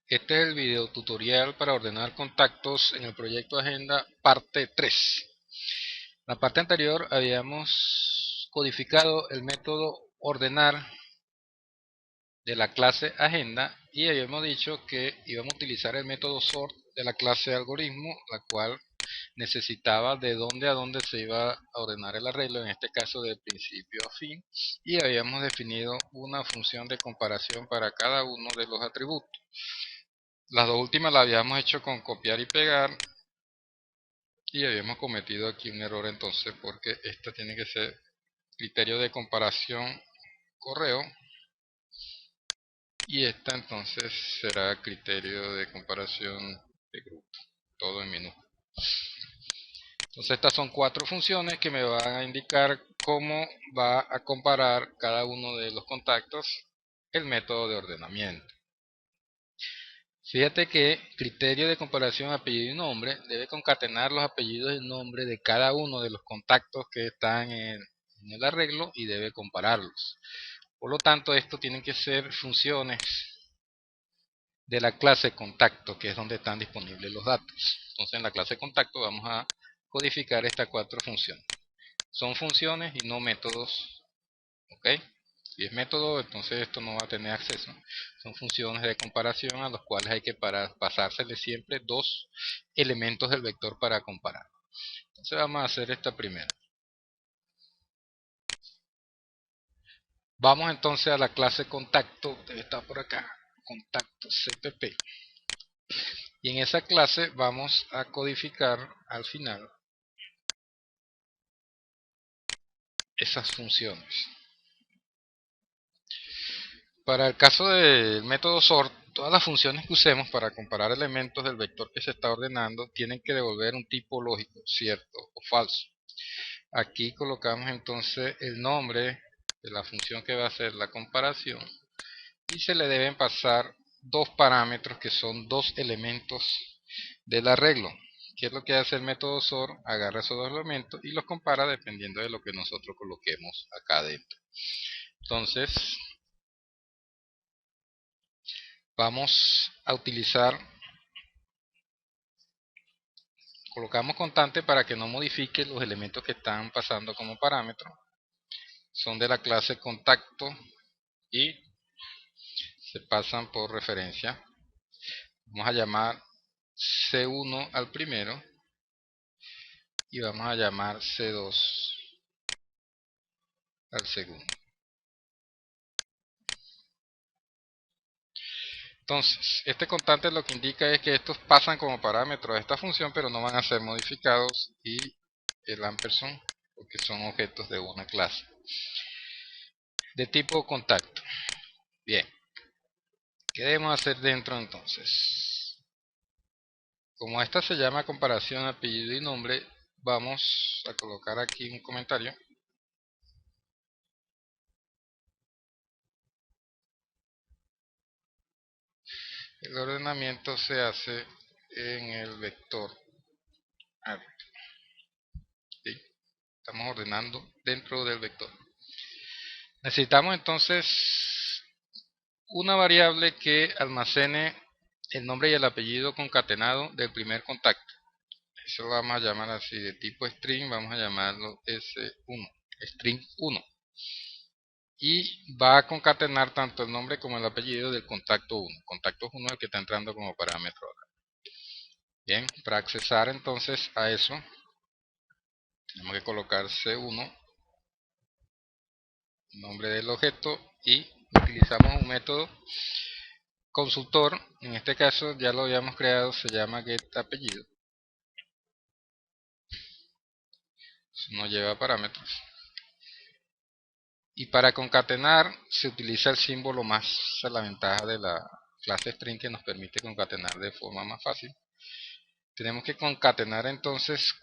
Este es el video tutorial para ordenar contactos en el proyecto Agenda parte 3. La parte anterior habíamos codificado el método ordenar de la clase Agenda y habíamos dicho que íbamos a utilizar el método sort de la clase algoritmo, la cual necesitaba de dónde a dónde se iba a ordenar el arreglo, en este caso de principio a fin, y habíamos definido una función de comparación para cada uno de los atributos. Las dos últimas las habíamos hecho con copiar y pegar y habíamos cometido aquí un error entonces, porque esta tiene que ser criterio de comparación correo y esta entonces será criterio de comparación de grupo, todo en minúsculas. Entonces estas son cuatro funciones que me van a indicar cómo va a comparar cada uno de los contactos el método de ordenamiento. Fíjate que criterio de comparación apellido y nombre debe concatenar los apellidos y nombre de cada uno de los contactos que están en el arreglo y debe compararlos. Por lo tanto, esto tienen que ser funciones de la clase contacto, que es donde están disponibles los datos. Entonces, en la clase contacto vamos a codificar estas cuatro funciones. Son funciones y no métodos, ¿ok? Si es método, entonces esto no va a tener acceso. Son funciones de comparación a los cuales hay que pasársele siempre dos elementos del vector para comparar. Entonces vamos a hacer esta primera. Vamos entonces a la clase contacto, debe estar por acá, contacto CPP. Y en esa clase vamos a codificar al final esas funciones. Para el caso del método sort, todas las funciones que usemos para comparar elementos del vector que se está ordenando tienen que devolver un tipo lógico, cierto o falso. Aquí colocamos entonces el nombre de la función que va a hacer la comparación y se le deben pasar dos parámetros que son dos elementos del arreglo. ¿Qué es lo que hace el método sort? Agarra esos dos elementos y los compara dependiendo de lo que nosotros coloquemos acá adentro. Entonces vamos a utilizar, colocamos constante para que no modifique los elementos que están pasando como parámetro. Son de la clase contacto y se pasan por referencia. Vamos a llamar C1 al primero y vamos a llamar C2 al segundo. Entonces, este constante lo que indica es que estos pasan como parámetros de esta función, pero no van a ser modificados, y el ampersand, porque son objetos de una clase de tipo contacto. Bien, ¿qué debemos hacer dentro entonces? Como esta se llama comparación apellido y nombre, vamos a colocar aquí un comentario. El ordenamiento se hace en el vector array. ¿Sí? Estamos ordenando dentro del vector. Necesitamos entonces una variable que almacene el nombre y el apellido concatenado del primer contacto. Eso lo vamos a llamar así, de tipo string, vamos a llamarlo S1, string 1. Y va a concatenar tanto el nombre como el apellido del contacto 1. Contacto 1 es el que está entrando como parámetro acá. Bien, para accesar entonces a eso, tenemos que colocar C1, nombre del objeto, y utilizamos un método consultor. En este caso ya lo habíamos creado, se llama getApellido. No lleva parámetros. Y para concatenar se utiliza el símbolo más, a la ventaja de la clase string, que nos permite concatenar de forma más fácil. Tenemos que concatenar entonces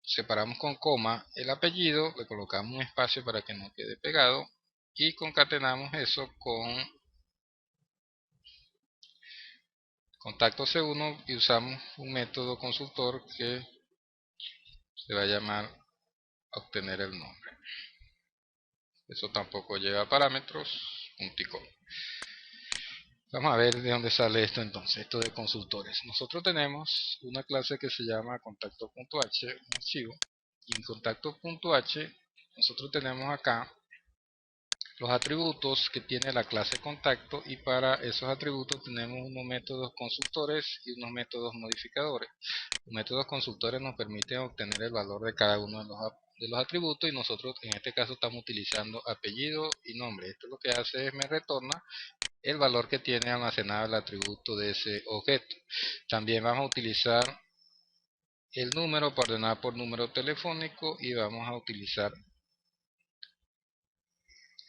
separamos con coma el apellido, le colocamos un espacio para que no quede pegado y concatenamos eso con contacto C1 y usamos un método consultor que se va a llamar obtener el nombre. Eso tampoco lleva parámetros, punto y coma. Vamos a ver de dónde sale esto entonces, esto de consultores. Nosotros tenemos una clase que se llama contacto.h, un archivo, y en contacto.h nosotros tenemos acá los atributos que tiene la clase contacto, y para esos atributos tenemos unos métodos consultores y unos métodos modificadores. Los métodos consultores nos permiten obtener el valor de cada uno de los atributos, y nosotros en este caso estamos utilizando apellido y nombre. Esto lo que hace es me retorna el valor que tiene almacenado el atributo de ese objeto. También vamos a utilizar el número para ordenar por número telefónico, y vamos a utilizar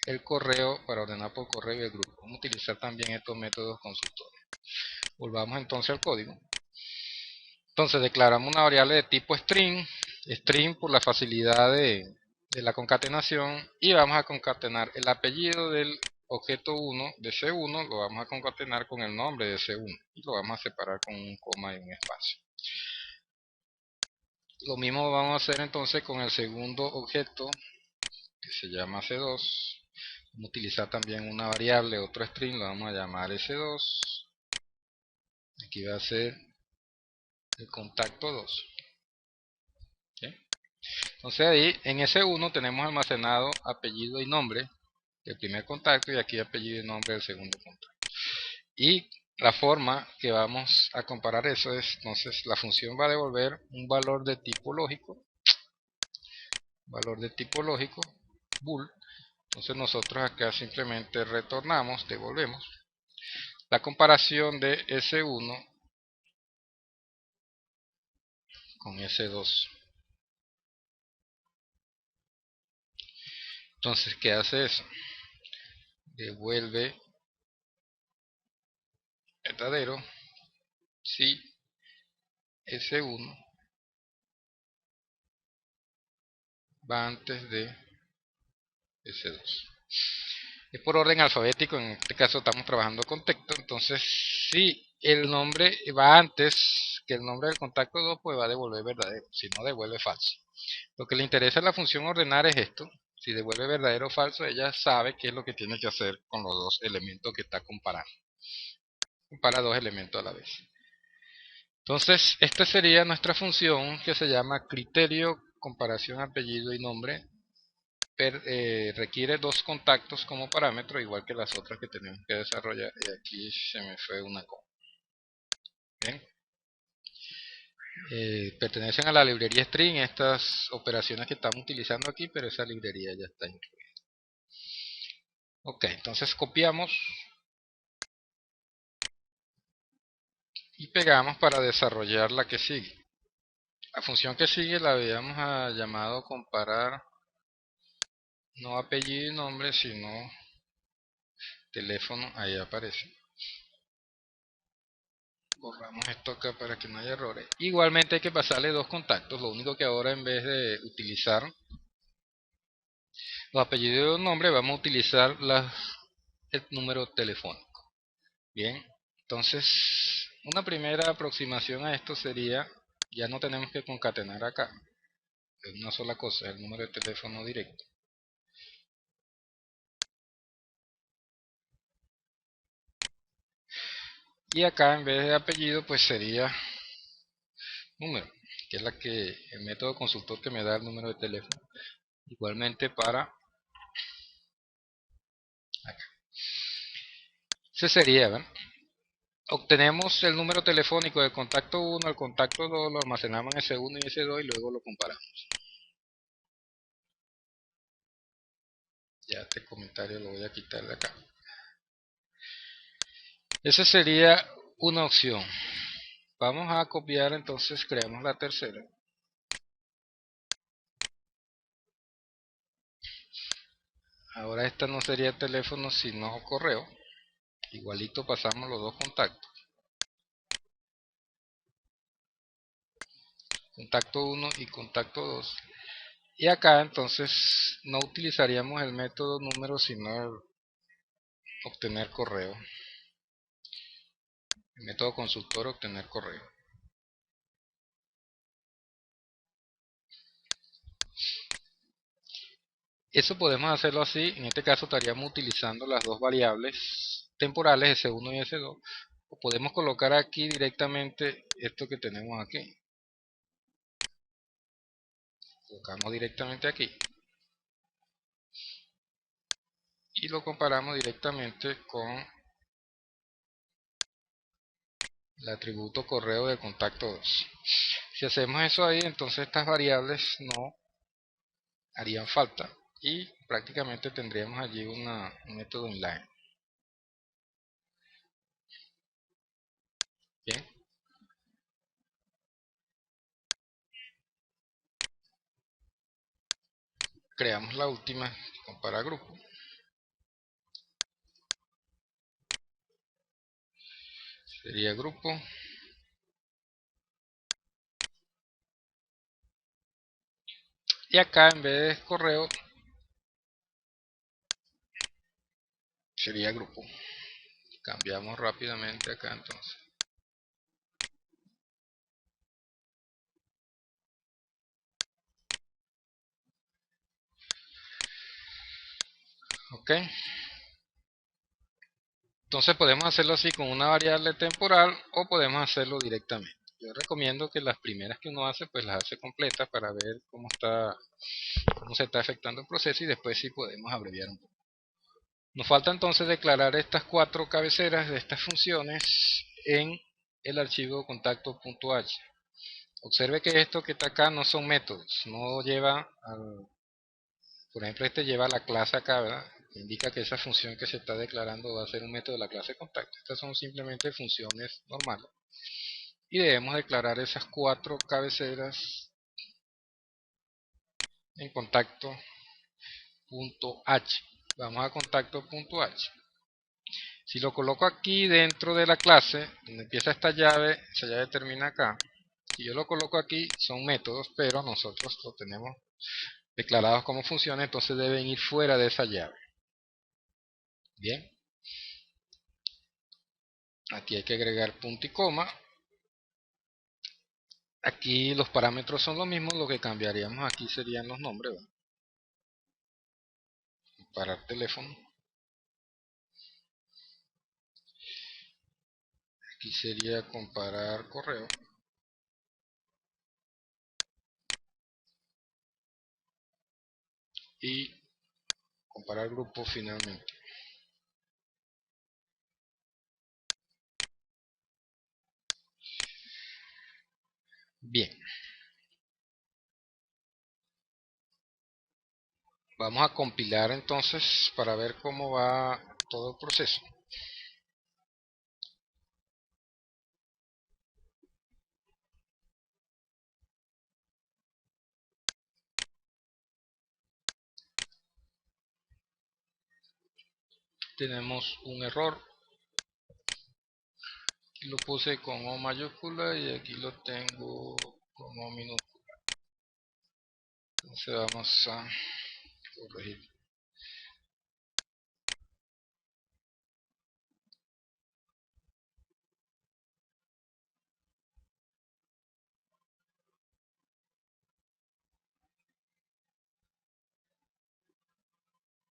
el correo para ordenar por correo y el grupo. Vamos a utilizar también estos métodos consultores. Volvamos entonces al código. Entonces declaramos una variable de tipo string, string por la facilidad de la concatenación, y vamos a concatenar el apellido del objeto 1 de C1, lo vamos a concatenar con el nombre de C1 y lo vamos a separar con un coma y un espacio. Lo mismo vamos a hacer entonces con el segundo objeto que se llama C2. Vamos a utilizar también una variable, otro string, lo vamos a llamar S2. Aquí va a ser el contacto 2. ¿Okay? Entonces ahí en S1 tenemos almacenado apellido y nombre del primer contacto, y aquí apellido y nombre del segundo contacto. Y la forma que vamos a comparar eso es, entonces la función va a devolver un valor de tipo lógico, bool. Entonces nosotros acá simplemente retornamos, devolvemos la comparación de S1 con S2. Entonces, ¿qué hace eso? Devuelve verdadero si S1 va antes de S2. Es por orden alfabético, en este caso estamos trabajando con texto. Entonces, si el nombre va antes que el nombre del contacto 2, pues va a devolver verdadero, si no devuelve falso. Lo que le interesa a la función ordenar es esto. Si devuelve verdadero o falso, ella sabe qué es lo que tiene que hacer con los dos elementos que está comparando. Compara dos elementos a la vez. Entonces, esta sería nuestra función que se llama criterio comparación apellido y nombre. Requiere dos contactos como parámetro, igual que las otras que tenemos que desarrollar. Y aquí se me fue una coma. Bien. Pertenecen a la librería string estas operaciones que estamos utilizando aquí, pero esa librería ya está incluida. Ok, entonces copiamos y pegamos para desarrollar la que sigue. La función que sigue la habíamos llamado comparar no apellido y nombre, sino teléfono. Ahí aparece. Borramos esto acá para que no haya errores. Igualmente hay que pasarle dos contactos. Lo único que ahora, en vez de utilizar los apellidos y el nombre, vamos a utilizar el número telefónico. Bien, entonces una primera aproximación a esto sería, ya no tenemos que concatenar acá, es una sola cosa, el número de teléfono directo. Y acá en vez de apellido pues sería número, que es el método consultor que me da el número de teléfono. Igualmente para acá. Ese sería, ¿verdad? Obtenemos el número telefónico del contacto 1 al contacto 2, lo almacenamos en S1 y S2 y luego lo comparamos. Ya este comentario lo voy a quitar de acá. Esa sería una opción. Vamos a copiar, entonces creamos la tercera. Ahora esta no sería teléfono sino correo. Igualito pasamos los dos contactos. Contacto 1 y contacto 2. Y acá entonces no utilizaríamos el método número sino el obtener correo. El método consultor obtener correo. Eso podemos hacerlo así. En este caso estaríamos utilizando las dos variables temporales S1 y S2, o podemos colocar aquí directamente esto que tenemos aquí. Colocamos directamente aquí y lo comparamos directamente con el atributo correo de contacto 2. Si hacemos eso ahí, entonces estas variables no harían falta y prácticamente tendríamos allí un método inline. Bien, creamos la última, comparar grupo. Sería grupo. Y acá en vez de correo sería grupo. Cambiamos rápidamente acá entonces. Ok. Entonces podemos hacerlo así con una variable temporal o podemos hacerlo directamente. Yo recomiendo que las primeras que uno hace pues las hace completas para ver cómo se está afectando el proceso y después sí podemos abreviar un poco. Nos falta entonces declarar estas 4 cabeceras de estas funciones en el archivo contacto.h. Observe que esto que está acá no son métodos, no lleva por ejemplo este lleva la clase acá, ¿verdad? Indica que esa función que se está declarando va a ser un método de la clase contacto. Estas son simplemente funciones normales. Y debemos declarar esas 4 cabeceras en contacto.h. Vamos a contacto.h. Si lo coloco aquí dentro de la clase, donde empieza esa llave termina acá. Si yo lo coloco aquí, son métodos, pero nosotros lo tenemos declarados como funciones, entonces deben ir fuera de esa llave. Bien. Aquí hay que agregar punto y coma. Aquí los parámetros son los mismos, lo que cambiaríamos aquí serían los nombres. ¿Verdad? Comparar teléfono. Aquí sería comparar correo. Y comparar grupo finalmente. Bien. Vamos a compilar entonces para ver cómo va todo el proceso. Tenemos un error. Aquí lo puse con O mayúscula y aquí lo tengo con O minúscula. Entonces vamos a corregir.